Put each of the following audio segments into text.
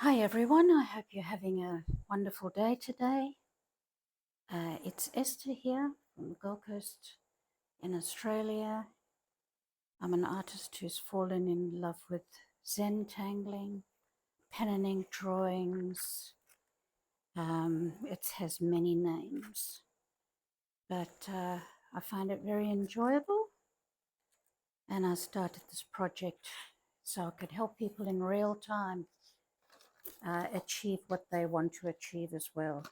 Hi everyone, I hope you're having a wonderful day today. It's Esther here from the Gold Coast in Australia. I'm an artist who's fallen in love with Zen tangling, pen and ink drawings. It has many names, but I find it very enjoyable, and I started this project so I could help people in real time achieve what they want to achieve as well.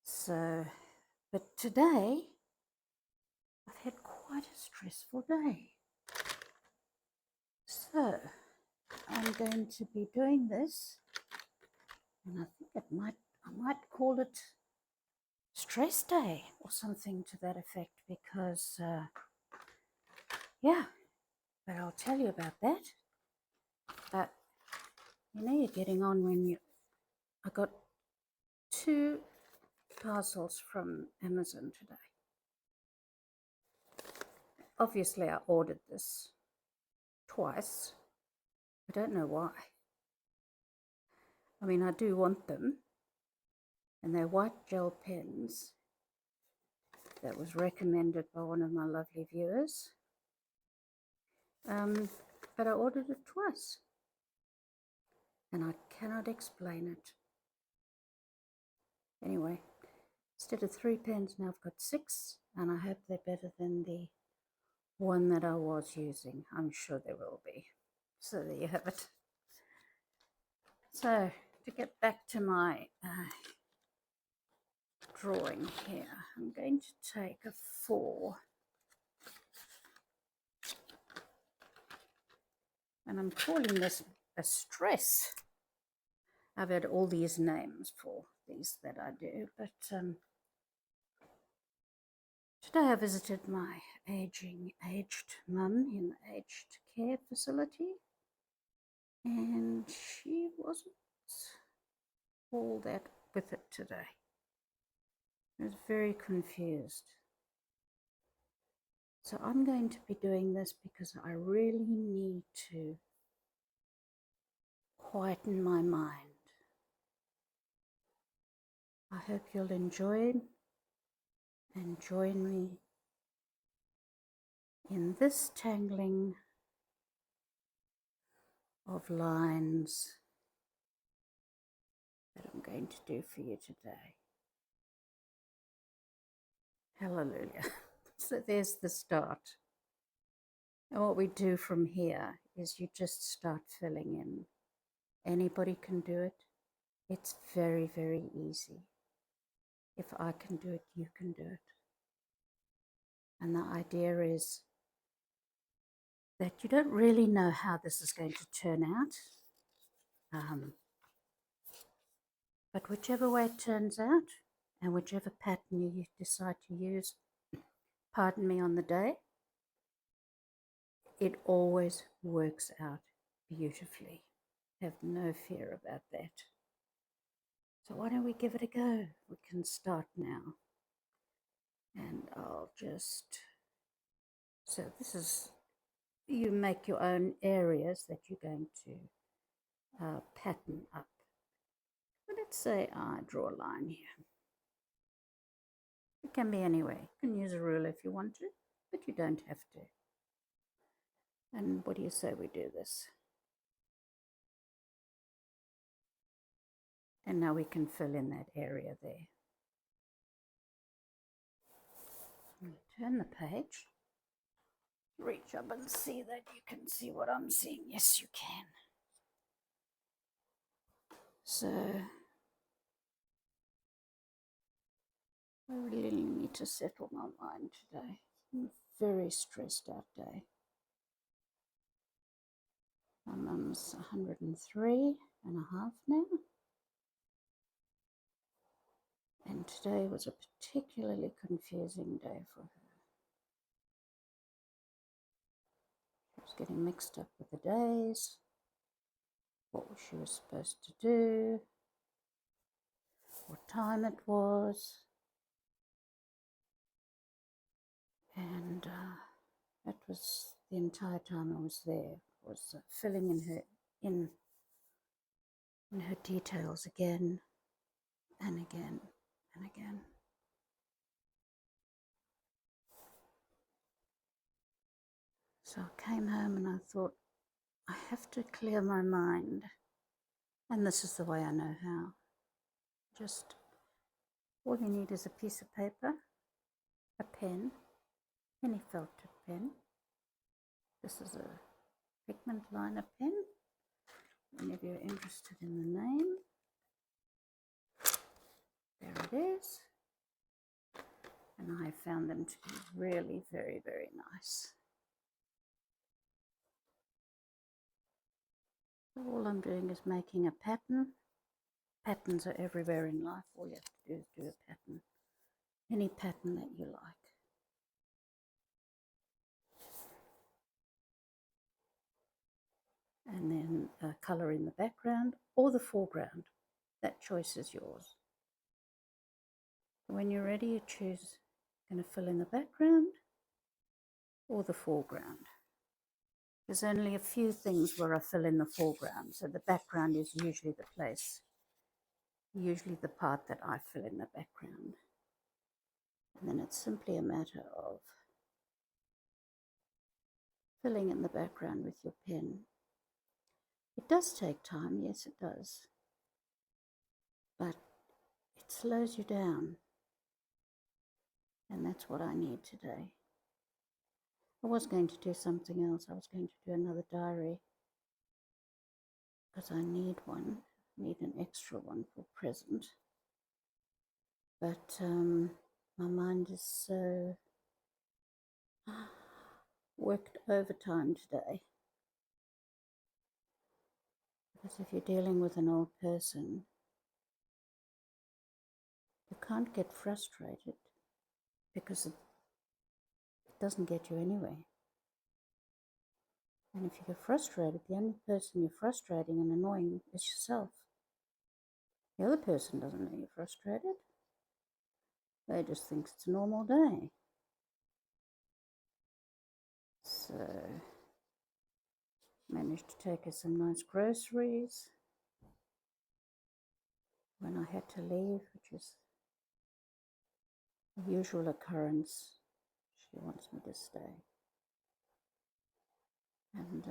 So, but today I've had quite a stressful day. So I'm going to be doing this, and I think I might call it stress day or something to that effect because, yeah, but I'll tell you about that. But you're getting on I got 2 parcels from Amazon today. Obviously, I ordered this twice. I don't know why. I mean, I do want them, and they're white gel pens that was recommended by one of my lovely viewers. But I ordered it twice, and I cannot explain it. Anyway, instead of 3 pens, now I've got 6, and I hope they're better than the one that I was using. I'm sure they will be. So there you have it. So to get back to my drawing here, I'm going to take a 4, and I'm calling this a stress. I've had all these names for these that I do, but today I visited my aged mum in the aged care facility, and she wasn't all that with it today. I was very confused. So I'm going to be doing this because I really need to quieten my mind. I hope you'll enjoy it and join me in this tangling of lines that I'm going to do for you today. Hallelujah. So there's the start. And what we do from here is you just start filling in. Anybody can do it. It's very, very easy. If I can do it, you can do it. And the idea is that you don't really know how this is going to turn out. But whichever way it turns out, and whichever pattern you decide to use, pardon me, on the day, it always works out beautifully. Have no fear about that. So why don't we give it a go? We can start now. And I'll just, so this is, you make your own areas that you're going to pattern up. But let's say I draw a line here. It can be anywhere. You can use a ruler if you want to, but you don't have to. And what do you say we do this? And now we can fill in that area there. Turn the page. Reach up and see that you can see what I'm seeing. Yes, you can. So I really need to settle my mind today. I'm very stressed out day. My mum's 103.5 now. And today was a particularly confusing day for her. She was getting mixed up with the days, what she was supposed to do, what time it was. And that was the entire time I was there, was filling in in her details again and again and again. So I came home and I thought, I have to clear my mind. And this is the way I know how. Just all you need is a piece of paper, a pen, any felt tip pen. This is a pigment liner pen. And if you're interested in the name, there it is. And I found them to be really very, very nice. So all I'm doing is making a pattern. Patterns are everywhere in life. All you have to do is do a pattern. Any pattern that you like. And then colour in the background or the foreground. That choice is yours. When you're ready, you choose, going to fill in the background or the foreground. There's only a few things where I fill in the foreground, so the background is usually the place, usually the part that I fill in the background. And then it's simply a matter of filling in the background with your pen. It does take time, yes it does, but it slows you down. And that's what I need today. I was going to do something else. I was going to do another diary because I need one. I need an extra one for present. But my mind is so worked overtime today. Because if you're dealing with an old person, you can't get frustrated because it doesn't get you anywhere. And if you get frustrated, the only person you're frustrating and annoying is yourself. The other person doesn't know you're frustrated. They just think it's a normal day. So, managed to take her some nice groceries when I had to leave, which is a usual occurrence. She wants me to stay. And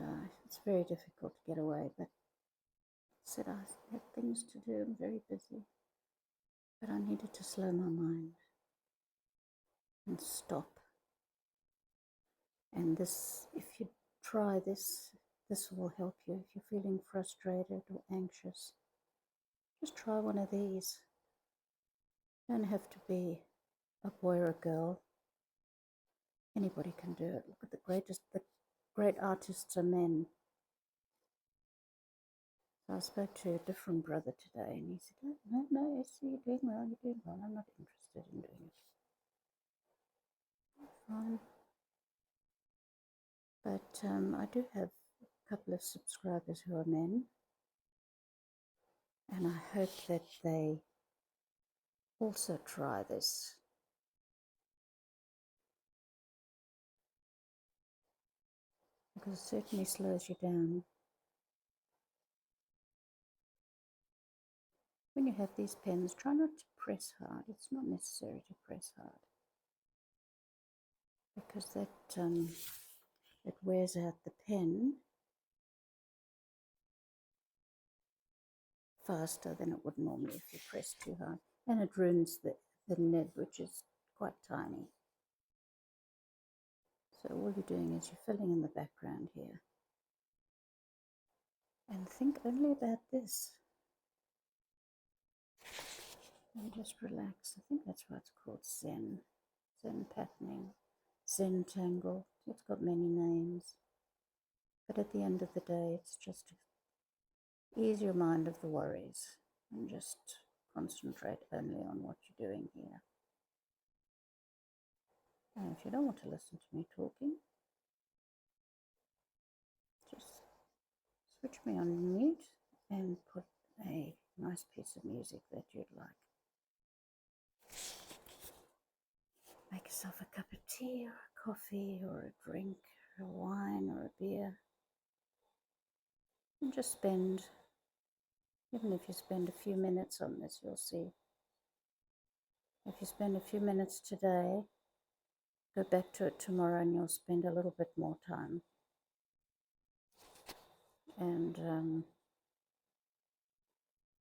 it's very difficult to get away, but I said I had things to do, I'm very busy. But I needed to slow my mind and stop. And this, if you try this, this will help you. If you're feeling frustrated or anxious, just try one of these. You don't have to be a boy or a girl. Anybody can do it. Look at the great artists are men. So I spoke to a different brother today and he said, no, yes, you're doing well, I'm not interested in doing it. Fine. But I do have a couple of subscribers who are men, and I hope that they also try this. Because it certainly slows you down. When you have these pens, try not to press hard. It's not necessary to press hard, because that it wears out the pen faster than it would normally if you press too hard. And it ruins the nib, which is quite tiny. So all you're doing is you're filling in the background here. And think only about this. And just relax. I think that's why it's called Zen. Zen patterning. Zentangle. It's got many names. But at the end of the day, it's just to ease your mind of the worries and just concentrate only on what you're doing here. And if you don't want to listen to me talking, just switch me on mute and put a nice piece of music that you'd like. Make yourself a cup of tea or a coffee or a drink or a wine or a beer, and just spend Even if you spend a few minutes on this, you'll see. If you spend a few minutes today, go back to it tomorrow and you'll spend a little bit more time. And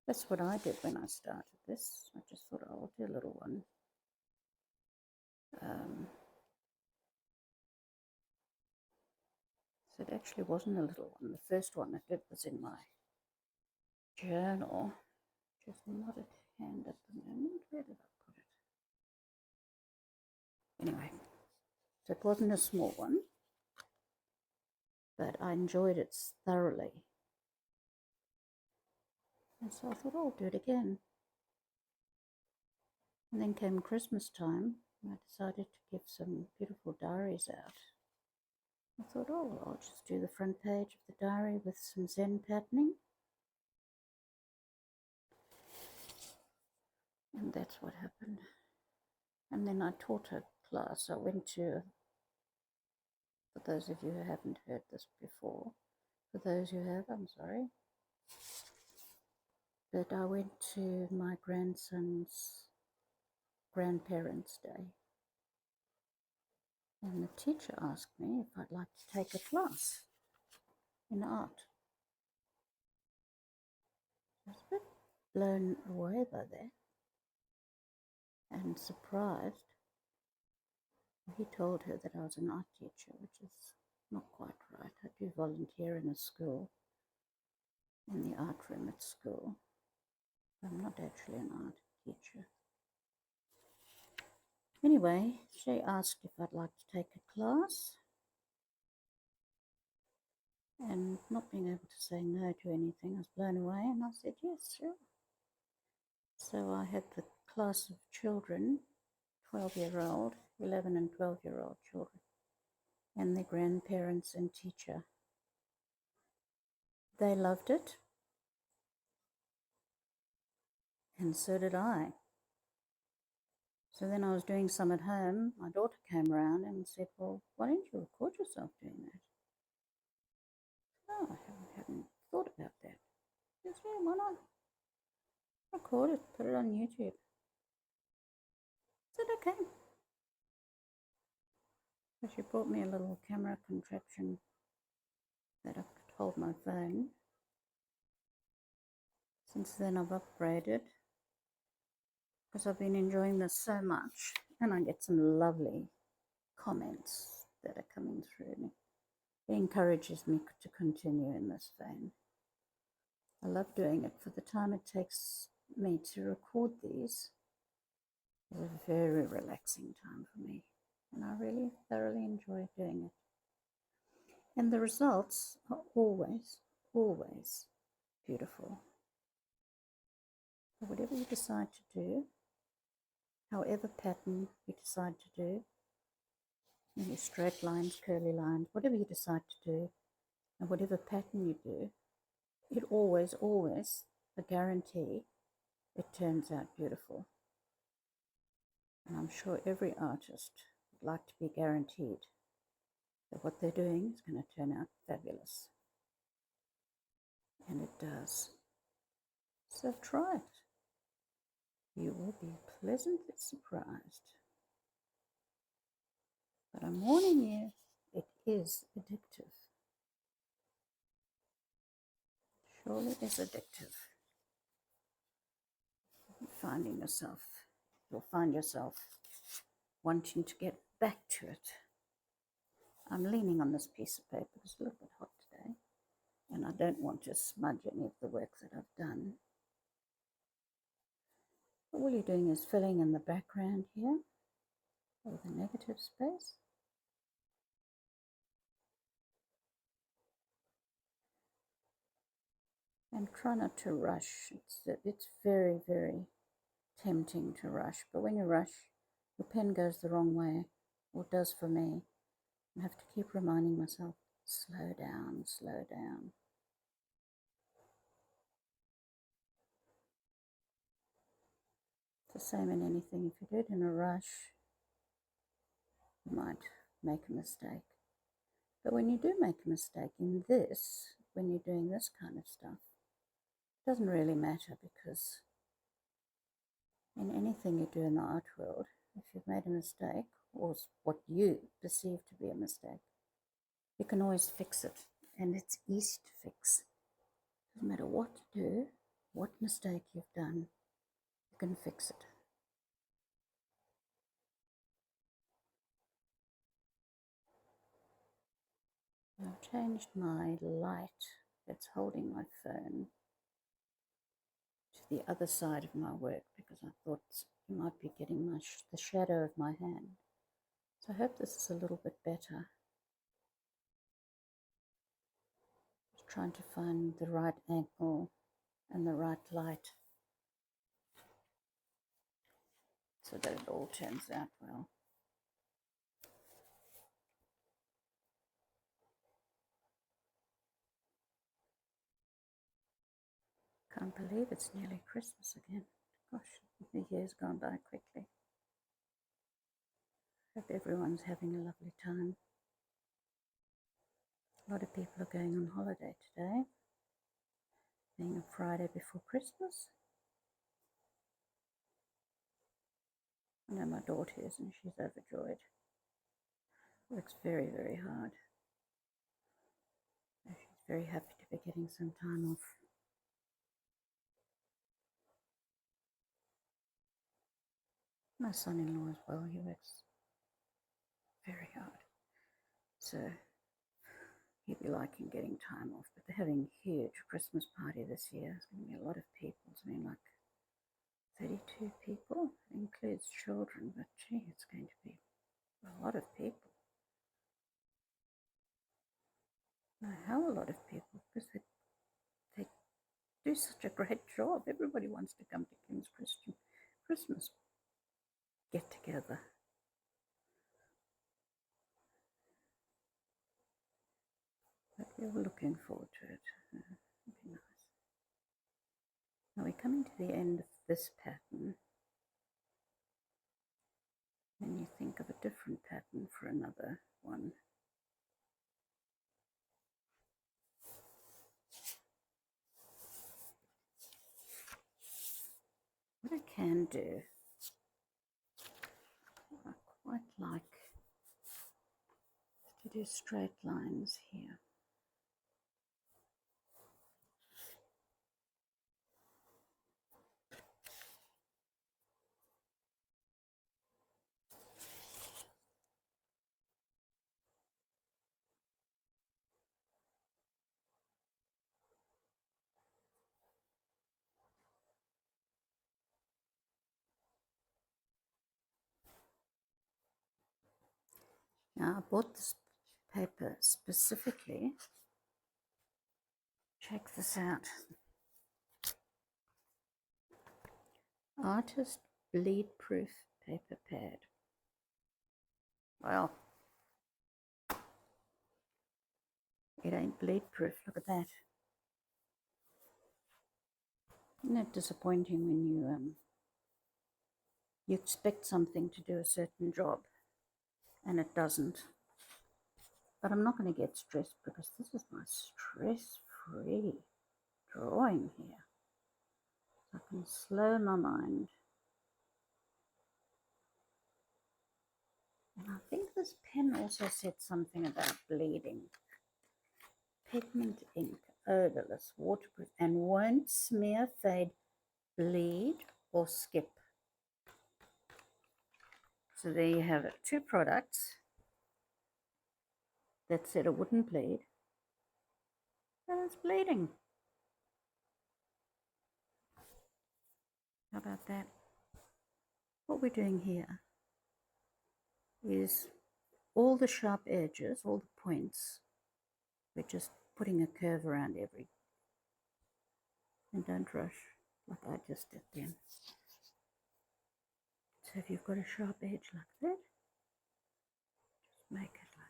that's what I did when I started this. I just thought, oh, I'll do a little one. So it actually wasn't a little one. The first one I did was in my journal. Just not at hand at the moment. Where did I put it? Anyway, so it wasn't a small one, but I enjoyed it thoroughly. And so I thought, oh, I'll do it again. And then came Christmas time, and I decided to give some beautiful diaries out. I thought, oh, well, I'll just do the front page of the diary with some Zen patterning. And that's what happened. And then I taught a class. I went to, for those of you who haven't heard this before, for those who have, I'm sorry, but I went to my grandson's grandparents' day. And the teacher asked me if I'd like to take a class in art. I was a bit blown away by that and surprised. He told her that I was an art teacher, which is not quite right. I do volunteer in a school, in the art room at school. I'm not actually an art teacher. Anyway, she asked if I'd like to take a class, and not being able to say no to anything, I was blown away, and I said yes, sure. So I had the class of children, 12-year-old, 11 and 12-year-old children, and their grandparents and teacher. They loved it, and so did I. So then I was doing some at home. My daughter came around and said, well, why don't you record yourself doing that? Oh, I haven't thought about that. Yes, yeah, why not? Record it, put it on YouTube. I said, okay. So she brought me a little camera contraption that I could hold my phone. Since then I've upgraded because I've been enjoying this so much, and I get some lovely comments that are coming through. It encourages me to continue in this vein. I love doing it. For the time it takes me to record these, it's a very relaxing time for me, and I really thoroughly enjoy doing it. And the results are always, always beautiful. So whatever you decide to do, however pattern you decide to do, maybe straight lines, curly lines, whatever you decide to do, and whatever pattern you do, it always, always, I guarantee, it turns out beautiful. And I'm sure every artist would like to be guaranteed that what they're doing is going to turn out fabulous. And it does. So try it. You will be pleasantly surprised. But I'm warning you, it is addictive. Surely is addictive. You'll find yourself wanting to get back to it. I'm leaning on this piece of paper. It's a little bit hot today, and I don't want to smudge any of the work that I've done. All you're doing is filling in the background here, or the negative space. And try not to rush. It's very, very tempting to rush. But when you rush, your pen goes the wrong way, or it does for me. I have to keep reminding myself, slow down, slow down. It's the same in anything. If you do it in a rush, you might make a mistake. But when you do make a mistake in this, when you're doing this kind of stuff, Doesn't really matter, because in anything you do in the art world, if you've made a mistake, or what you perceive to be a mistake, you can always fix it, and it's easy to fix. Doesn't matter what you do, what mistake you've done, you can fix it. I've changed my light that's holding my phone to the other side of my work, because I thought you might be getting the shadow of my hand. So I hope this is a little bit better. Just trying to find the right angle and the right light so that it all turns out well. Can't believe it's nearly Christmas again. Gosh, the year's gone by quickly. Hope everyone's having a lovely time. A lot of people are going on holiday today, being a Friday before Christmas. I know my daughter is, and she's overjoyed. Works very, very hard. She's very happy to be getting some time off. My son-in-law as well, he works very hard. So he'd be liking getting time off, but they're having a huge Christmas party this year. There's going to be a lot of people. It's going to be like 32 people. It includes children, but gee, it's going to be a lot of people. A hell of a lot of people, because they do such a great job. Everybody wants to come to Kim's Christmas get together. But we're looking forward to it. It'll be nice. Now we're coming to the end of this pattern, and you think of a different pattern for another one. What I can do, I quite like to do straight lines here. Now I bought this paper specifically. Check this out. Artist bleed proof paper pad. Well, it ain't bleed proof. Look at that. Isn't it disappointing when you expect something to do a certain job and it doesn't? But I'm not going to get stressed, because this is my stress-free drawing here. So I can slow my mind. And I think this pen also said something about bleeding. Pigment ink, odorless, waterproof, and won't smear, fade, bleed, or skip. So there you have it. 2 products that said it wouldn't bleed, and it's bleeding. How about that? What we're doing here is all the sharp edges, all the points, we're just putting a curve around every. And don't rush like I just did then. So if you've got a sharp edge like that, just make it like that.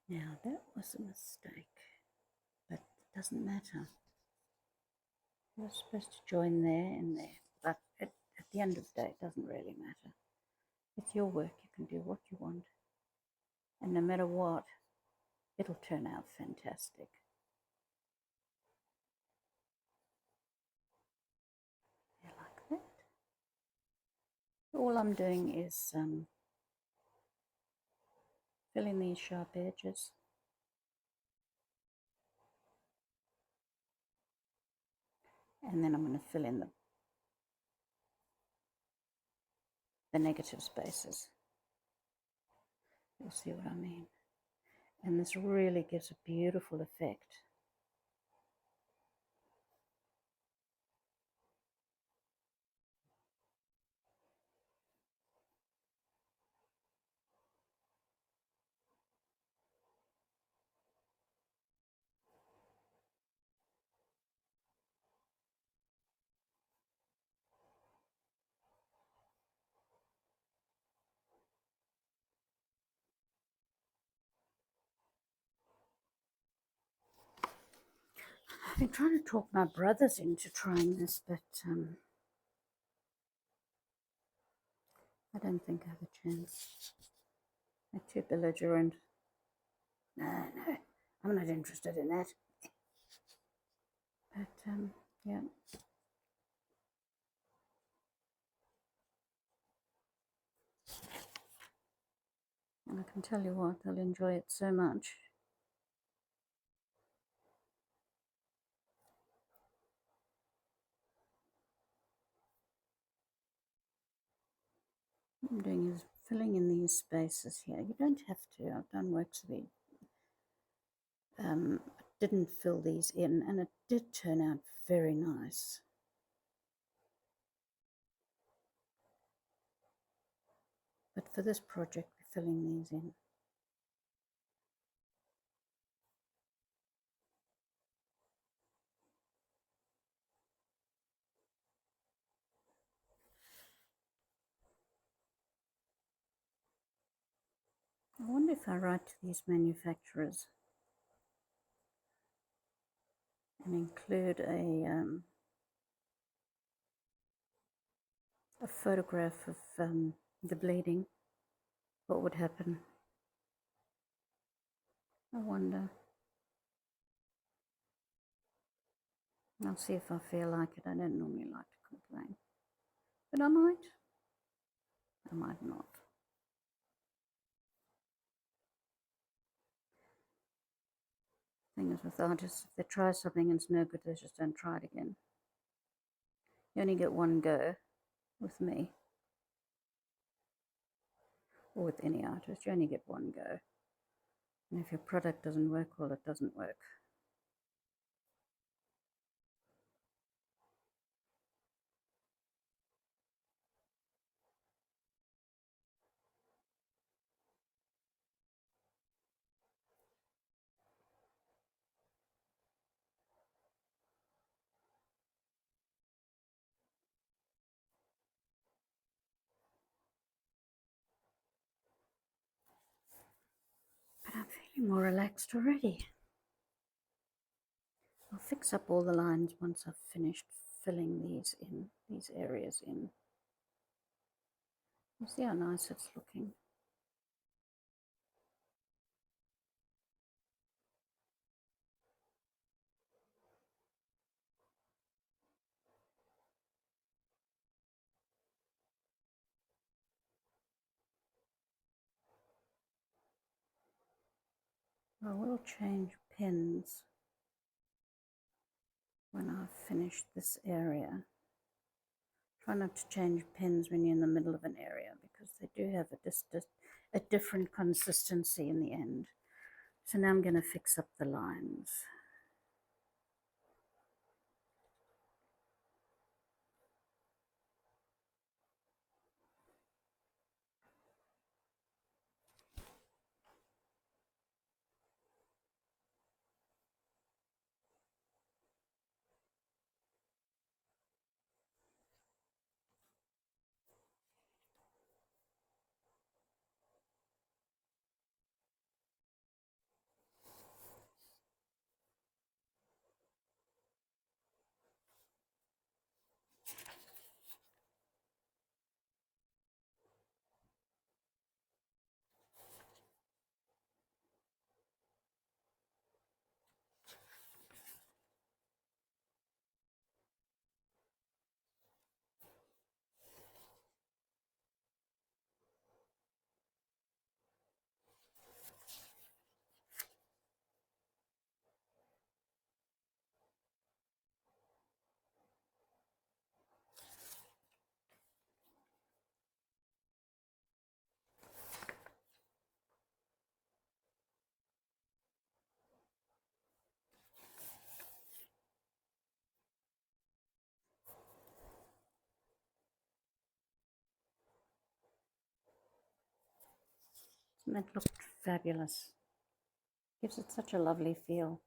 Now that was a mistake, but it doesn't matter. You're supposed to join there and there, but at the end of the day, it doesn't really matter. It's your work, you can do what you want, and no matter what, it'll turn out fantastic. Yeah, like that. All I'm doing is filling these sharp edges. And then I'm going to fill in the negative spaces. You'll see what I mean. And this really gives a beautiful effect. I've been trying to talk my brothers into trying this, but I don't think I have a chance. They're too belligerent. No, I'm not interested in that. But yeah. And I can tell you what, they'll enjoy it so much. What I'm doing is filling in these spaces here. You don't have to. I've done works with didn't fill these in, and it did turn out very nice. But for this project, we're filling these in. I wonder if I write to these manufacturers and include a photograph of the bleeding, what would happen? I wonder. I'll see if I feel like it. I don't normally like to complain, but I might not. Thing is with artists, if they try something and it's no good, they just don't try it again. You only get one go with me, or with any artist. You only get one go. And if your product doesn't work, well, it doesn't work. But I'm feeling more relaxed already. I'll fix up all the lines once I've finished filling these areas in. You see how nice it's looking. I will change pens when I've finished this area. Try not to change pens when you're in the middle of an area because they do have a different consistency in the end. So now I'm going to fix up the lines. Doesn't that look fabulous? Gives it such a lovely feel.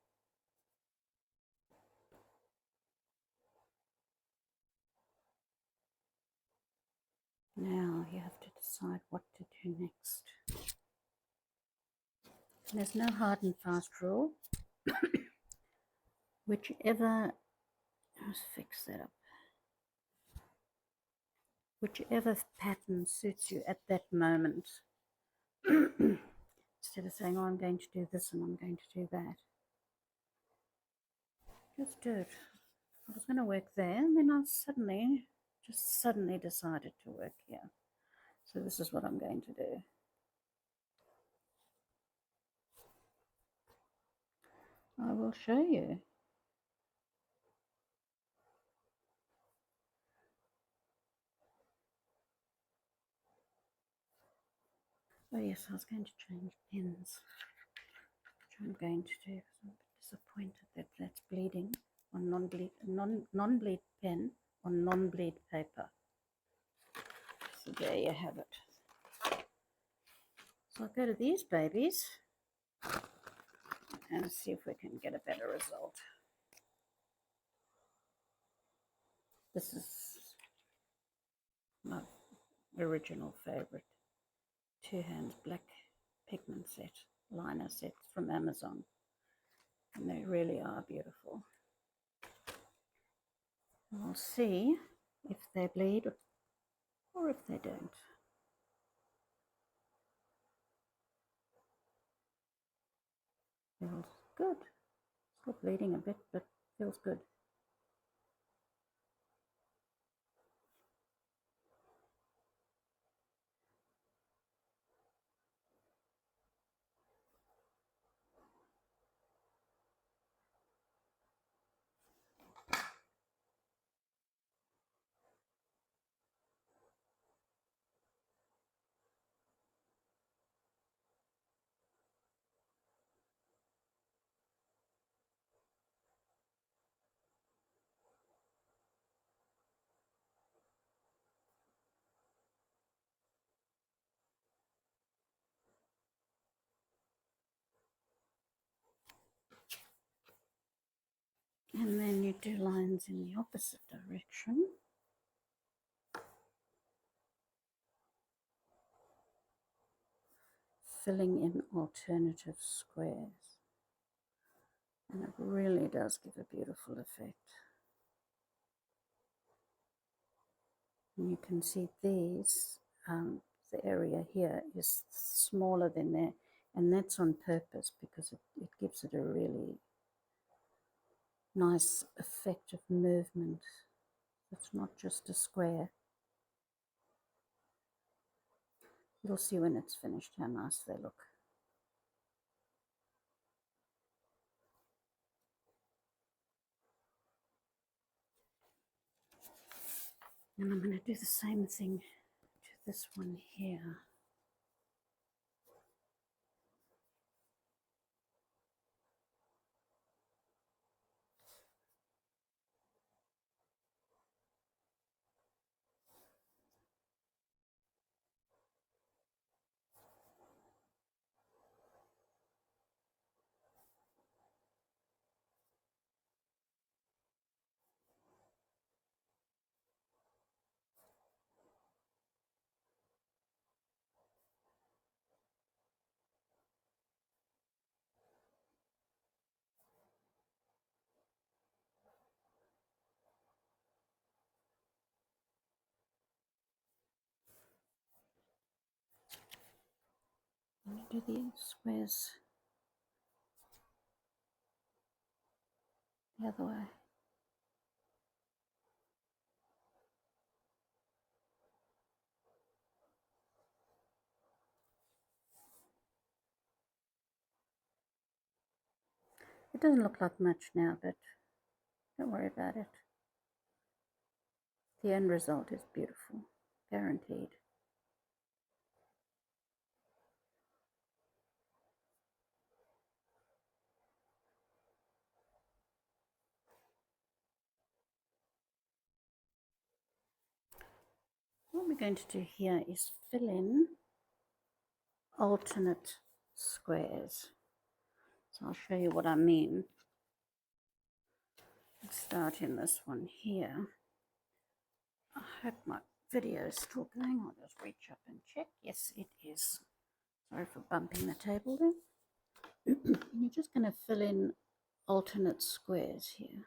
Now you have to decide what to do next. There's no hard and fast rule. Whichever, let's fix that up. Whichever pattern suits you at that moment. Instead of saying, oh, I'm going to do this and I'm going to do that. Just do it. I was going to work there, and then I suddenly decided to work here. So this is what I'm going to do. I will show you. Oh yes, I was going to change pens. Which I'm going to do. I'm a bit disappointed that that's bleeding on non-bleed pen on non-bleed paper. So there you have it. So I'll go to these babies and see if we can get a better result. This is my original favorite. Two Hands Black Pigment Set, liner sets from Amazon. And they really are beautiful. We'll see if they bleed or if they don't. Feels good. Still bleeding a bit, but feels good. And then you do lines in the opposite direction. Filling in alternative squares. And it really does give a beautiful effect. And you can see these, the area here is smaller than there, and that's on purpose because it gives it a really nice effect of movement. It's not just a square. You'll see when it's finished how nice they look. And I'm going to do the same thing to this one here. I'm going to do the squares the other way. It doesn't look like much now, but don't worry about it. The end result is beautiful, guaranteed. What we're going to do here is fill in alternate squares. So I'll show you what I mean. Let's start in this one here. I hope my video is still going. I'll just reach up and check. Yes, it is. Sorry for bumping the table there. You're just going to fill in alternate squares here.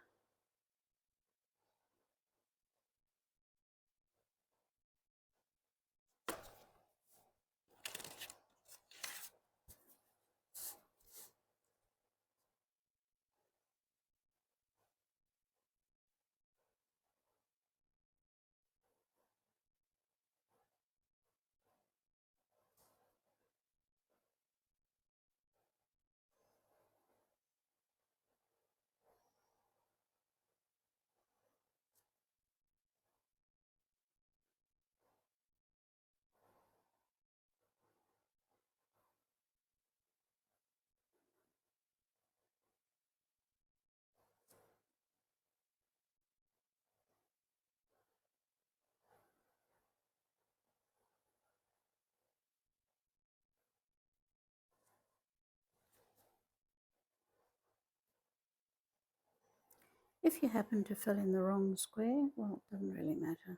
If you happen to fill in the wrong square, well, it doesn't really matter. At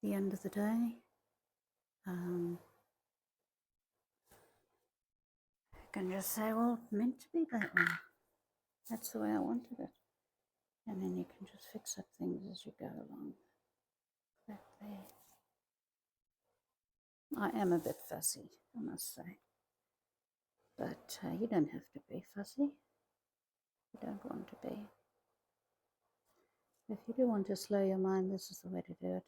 the end of the day, you can just say, well, meant to be that way. That's the way I wanted it. And then you can just fix up things as you go along. That there. I am a bit fussy, I must say. But you don't have to be fussy. You don't want to be. If you do want to slow your mind, this is the way to do it.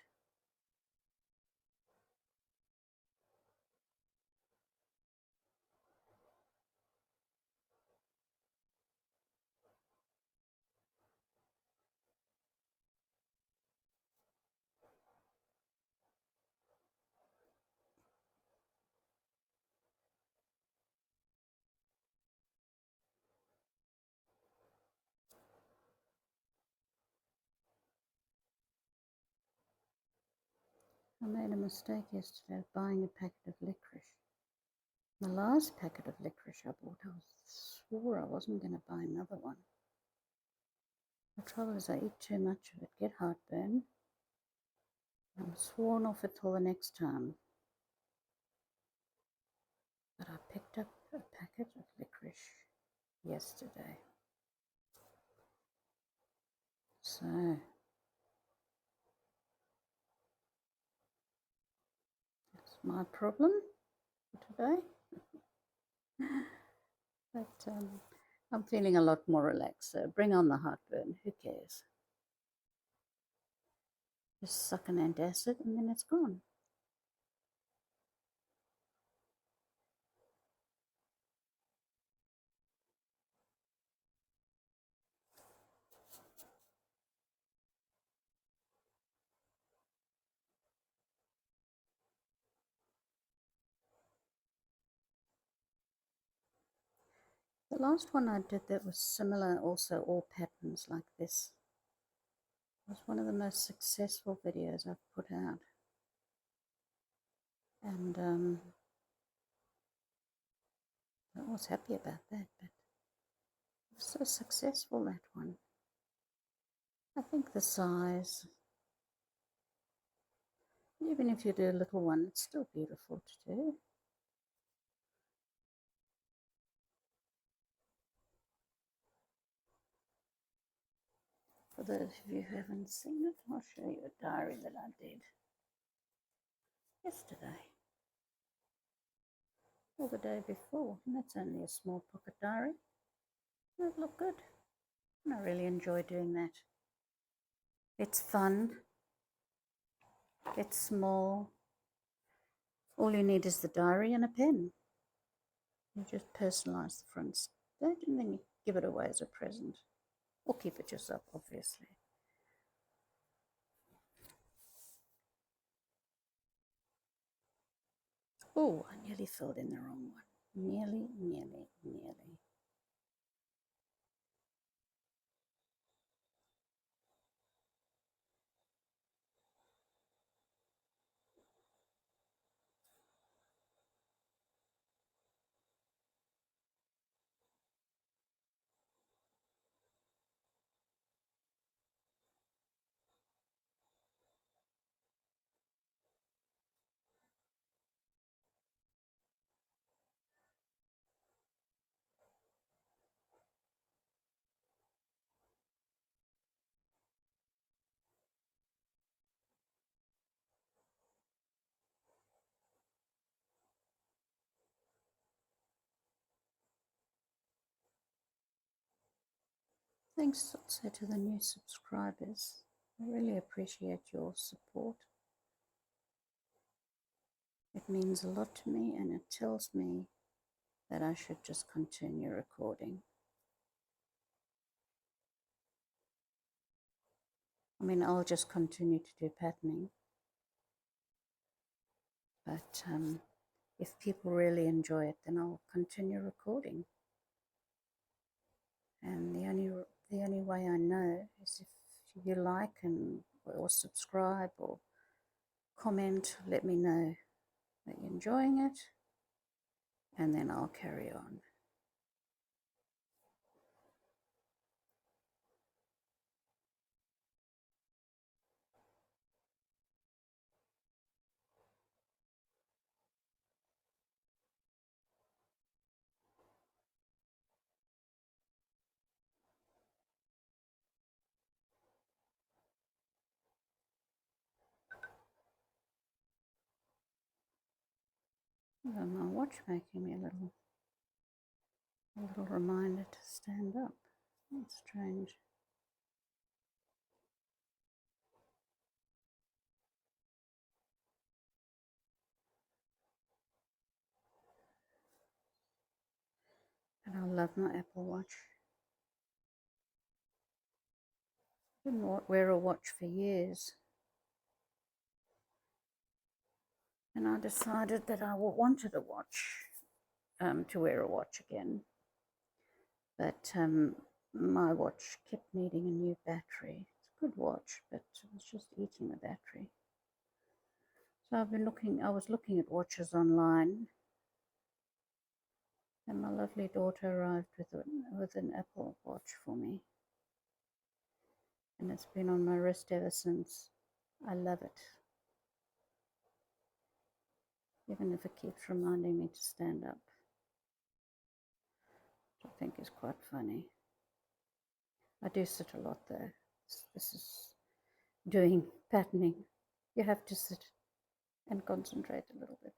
I made a mistake yesterday of buying a packet of licorice. The last packet of licorice I bought, I swore I wasn't going to buy another one. The trouble is I eat too much of it, get heartburn. I'm sworn off it till the next time. But I picked up a packet of licorice yesterday. So, that's my problem for today. But I'm feeling a lot more relaxed, so bring on the heartburn, who cares? Just suck an antacid and then it's gone. The last one I did that was similar, also all patterns like this. It was one of the most successful videos I've put out. And I was happy about that, but it was so successful, that one. I think the size, even if you do a little one, it's still beautiful to do. For those of you who haven't seen it, I'll show you a diary that I did yesterday or the day before, and that's only a small pocket diary. It looked good, and I really enjoy doing that. It's fun, it's small. All you need is the diary and a pen. You just personalise the front stage and then you give it away as a present, or keep it yourself, obviously. Oh, I nearly filled in the wrong one. Nearly. Thanks also to the new subscribers. I really appreciate your support. It means a lot to me, and it tells me that I should just continue recording. I mean, I'll just continue to do patterning, but if people really enjoy it, then I'll continue recording. And the only way I know is if you like or subscribe or comment, let me know that you're enjoying it, and then I'll carry on. Oh, my watch making me a little reminder to stand up. That's strange. But I love my Apple Watch. I didn't wear a watch for years. And I decided that I wanted a watch, to wear a watch again. But my watch kept needing a new battery. It's a good watch, but it was just eating the battery. So I was looking at watches online, and my lovely daughter arrived with an Apple Watch for me. And it's been on my wrist ever since. I love it. Even if it keeps reminding me to stand up, which I think is quite funny. I do sit a lot though. This is doing patterning. You have to sit and concentrate a little bit.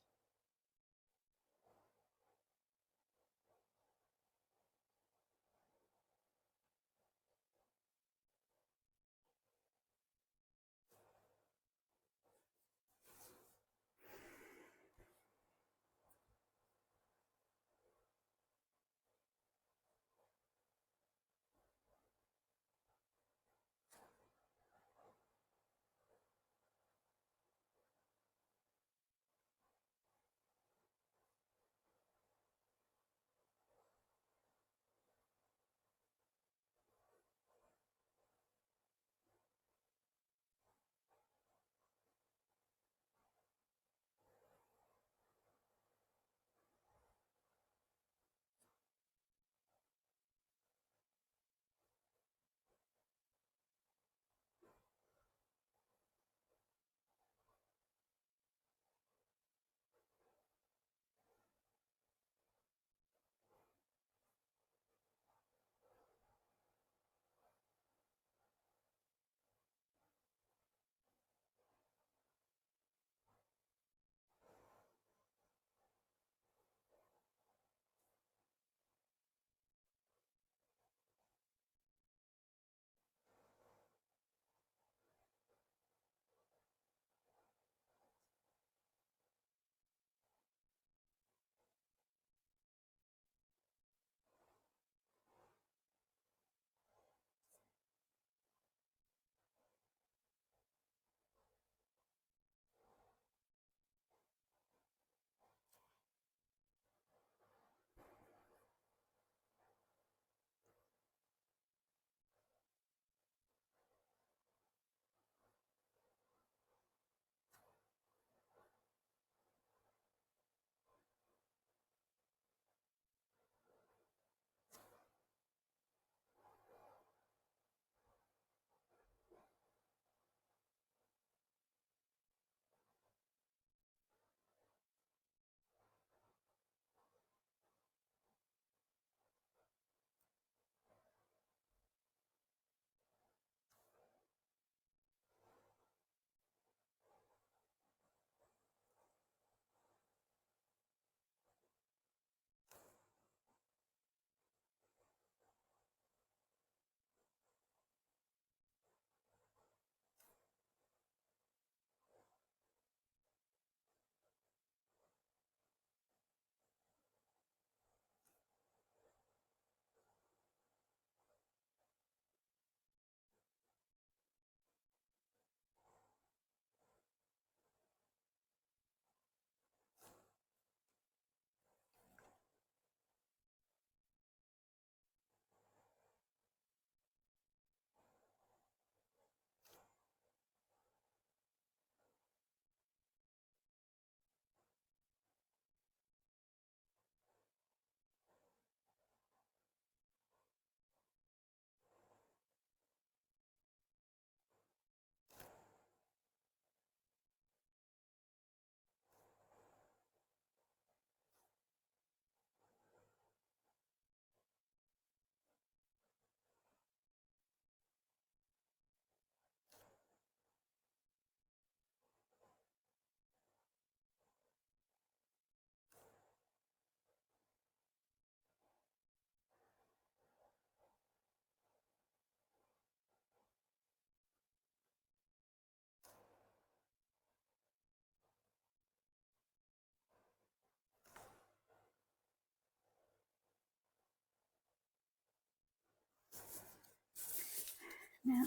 Now,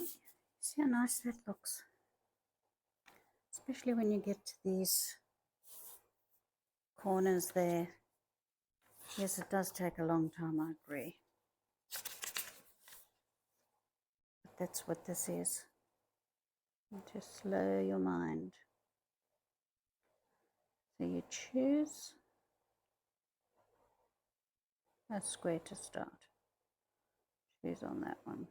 see how nice that looks, especially when you get to these corners there. Yes, it does take a long time, I agree. But that's what this is. And just slow your mind. So you choose a square to start. Choose on that one.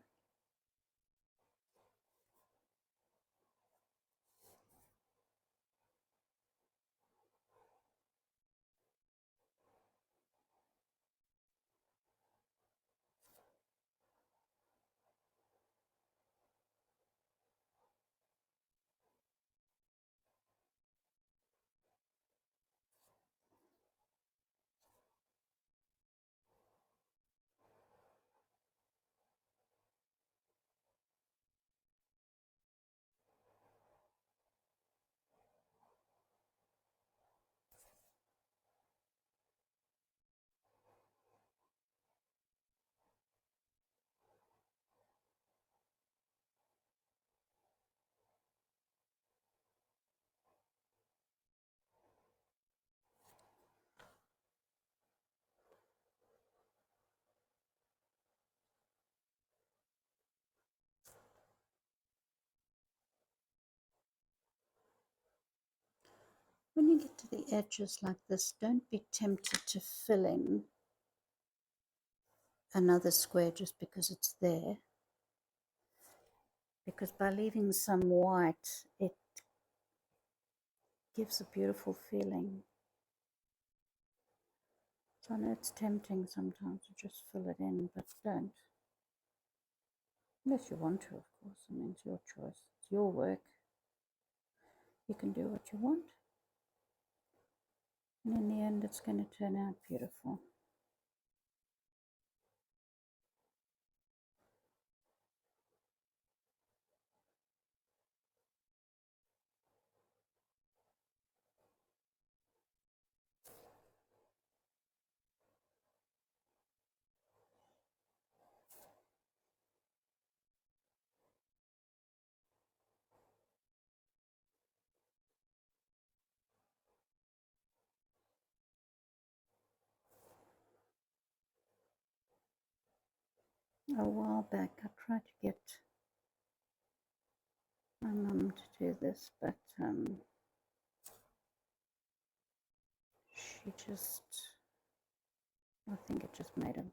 When you get to the edges like this, don't be tempted to fill in another square just because it's there. Because by leaving some white, it gives a beautiful feeling. So I know it's tempting sometimes to just fill it in, but don't. Unless you want to, of course. I mean, it's your choice. It's your work. You can do what you want. And in the end, it's going to turn out beautiful. A while back, I tried to get my mum to do this, but she just, I think it just made her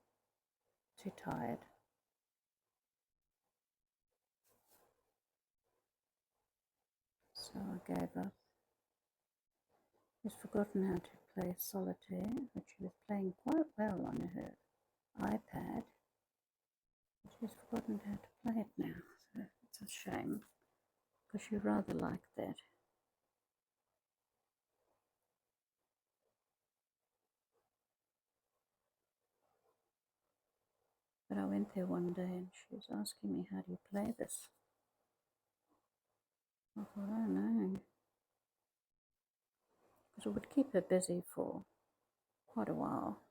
too tired. So I gave up. She's forgotten how to play solitaire, but she was playing quite well on her iPad. She's forgotten how to play it now, so it's a shame, because she rather liked that. But I went there one day and she was asking me, how do you play this? I thought, I don't know. Because it would keep her busy for quite a while.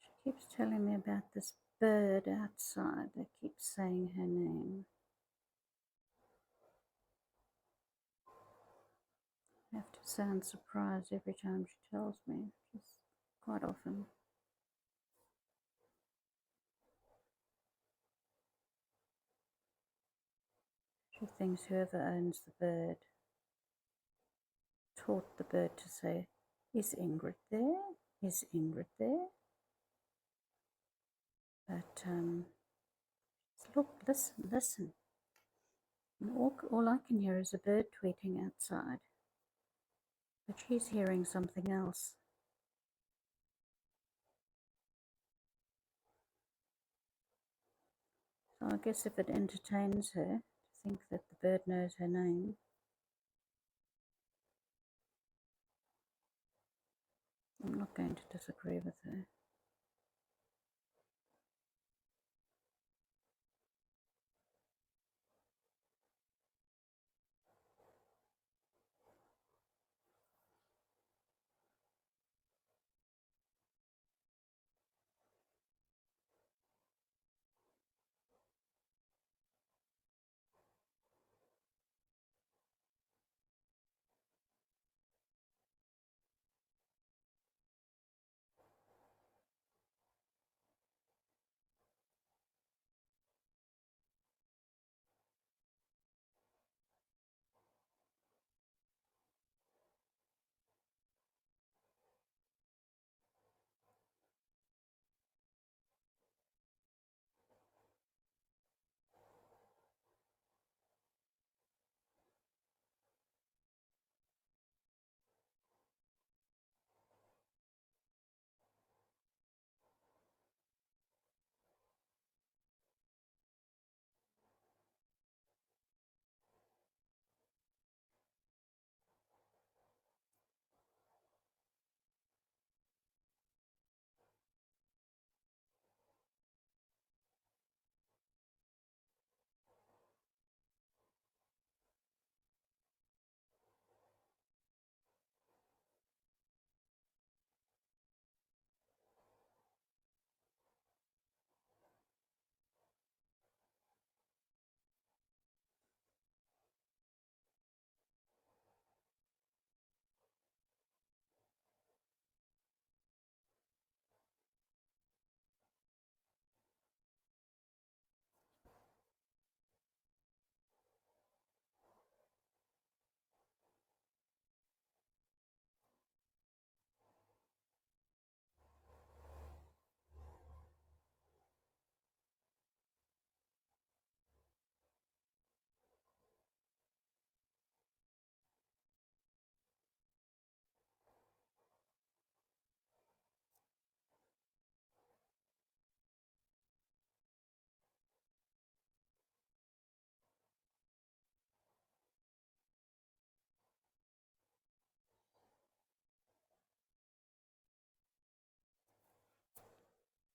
She keeps telling me about this bird outside. They keep saying her name. I have to sound surprised every time she tells me, just quite often. She thinks whoever owns the bird taught the bird to say, is Ingrid there? Is Ingrid there? But look, listen, listen. And all I can hear is a bird tweeting outside, but she's hearing something else. So I guess if it entertains her to think that the bird knows her name, I'm not going to disagree with her.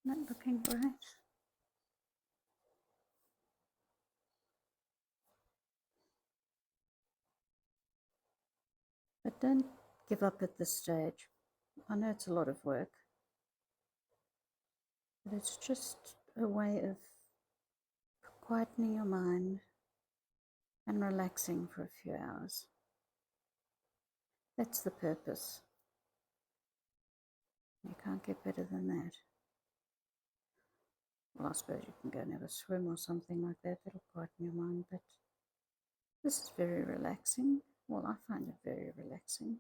Not looking great. But don't give up at this stage. I know it's a lot of work, but it's just a way of quietening your mind and relaxing for a few hours. That's the purpose. You can't get better than that. Well, I suppose you can go and have a swim or something like that. That'll quieten your mind, but this is very relaxing. Well, I find it very relaxing.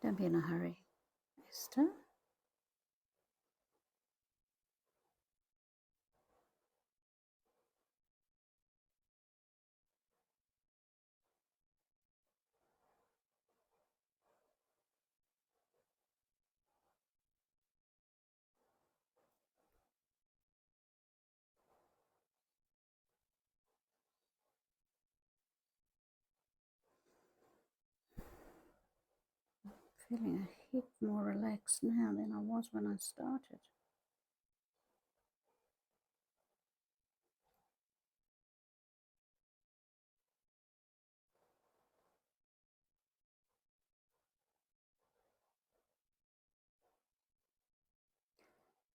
Don't be in a hurry, Esther. Feeling a heap more relaxed now than I was when I started.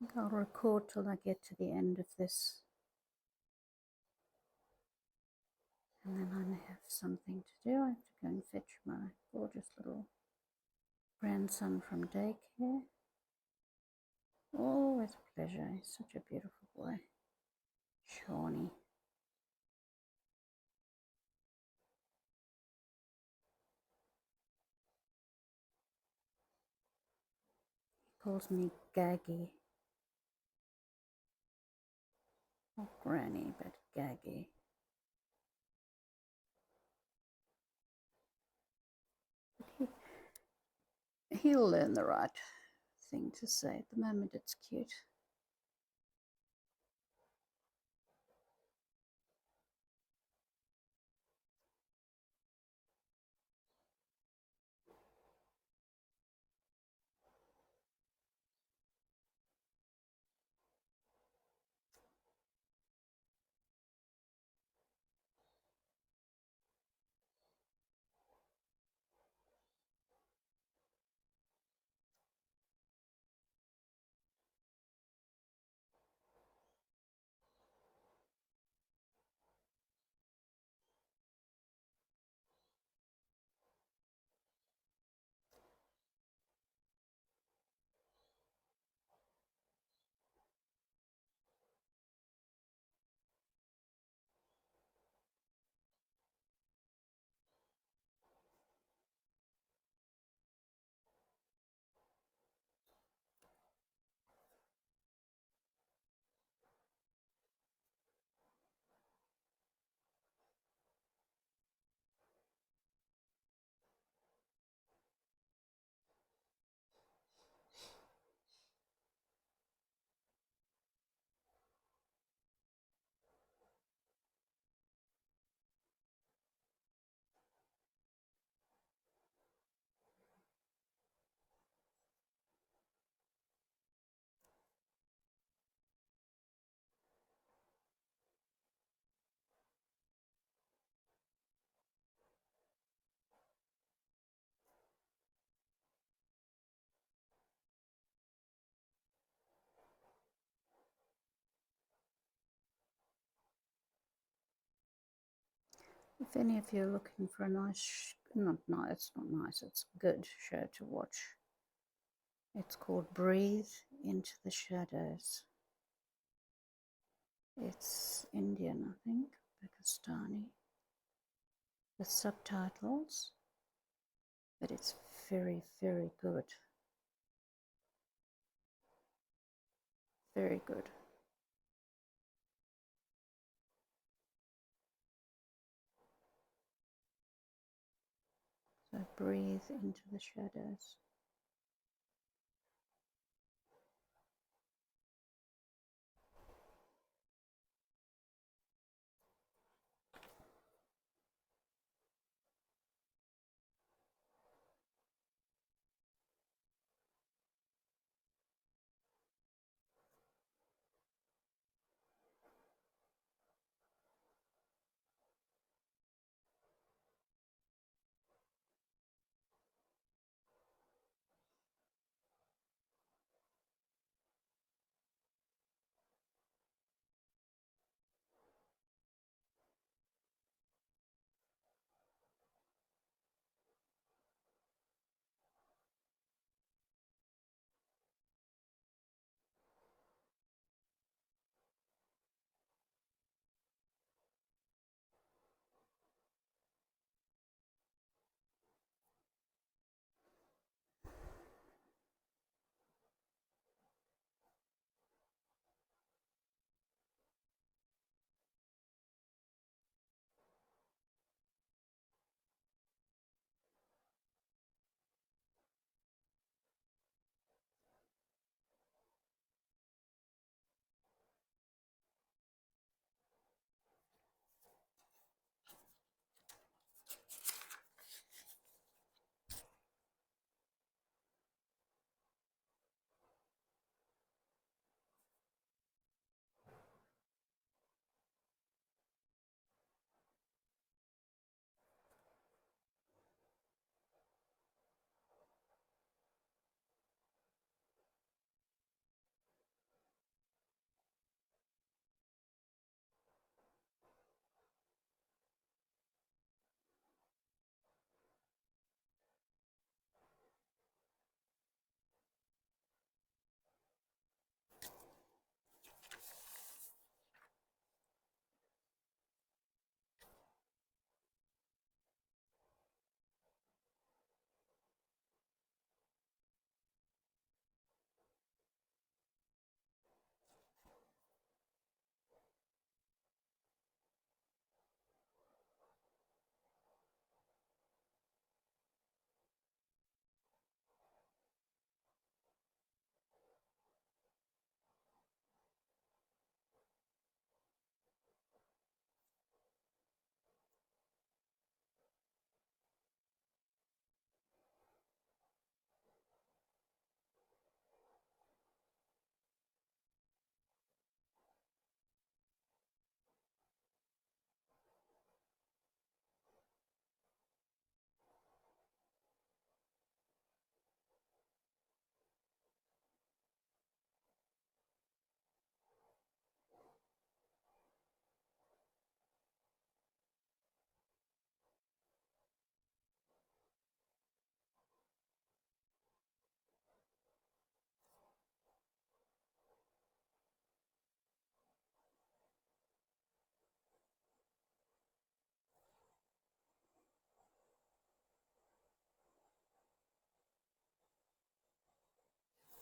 think I'll record till I get to the end of this, and then I have something to do. I have to go and fetch my gorgeous little grandson from daycare. Always a pleasure. He's such a beautiful boy. Shawnee. He calls me Gaggy. Not Granny, but Gaggy. He'll learn the right thing to say. At the moment, it's cute. If any of you are looking for a nice, not nice, it's not nice, it's a good show to watch. It's called Breathe into the Shadows. It's Indian, I think, Pakistani, with subtitles, but it's very, very good. Very good. So breathe into the shadows.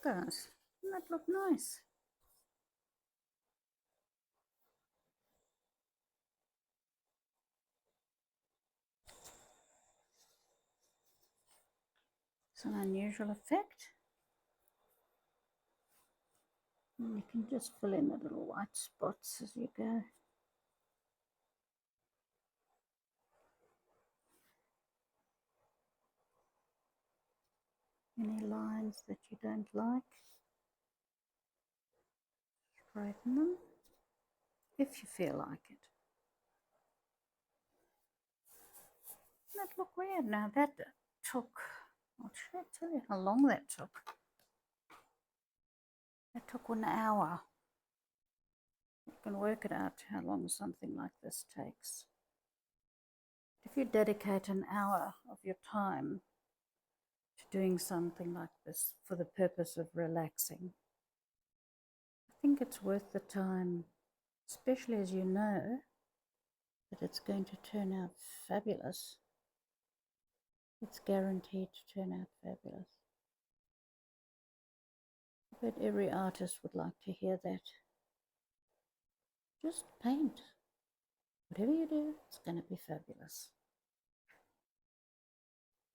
guys. Doesn't that look nice? It's an unusual effect. And you can just fill in the little white spots as you go. Any lines that you don't like, straighten them if you feel like it. That look weird. Now that took, I'll tell you how long that took. That took 1 hour. You can work it out how long something like this takes. If you dedicate an hour of your time to doing something like this for the purpose of relaxing, I think it's worth the time, especially as you know that it's going to turn out fabulous. It's guaranteed to turn out fabulous. But every artist would like to hear that. Just paint. Whatever you do, it's going to be fabulous.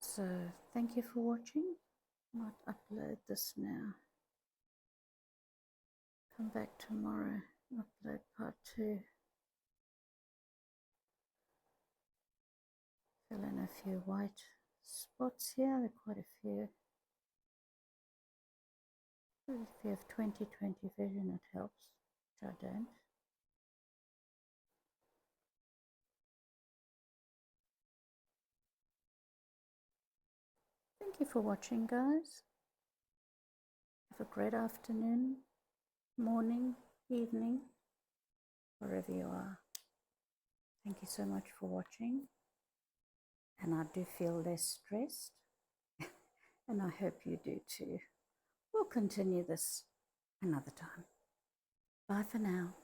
So, thank you for watching. I might upload this now. Come back tomorrow, upload part 2. Fill in a few white spots here, there are quite a few. If you have 20/20 vision, it helps, which I don't. Thank you for watching, guys. Have a great afternoon, morning, evening, wherever you are. Thank you so much for watching. And I do feel less stressed. And I hope you do too. We'll continue this another time. Bye for now.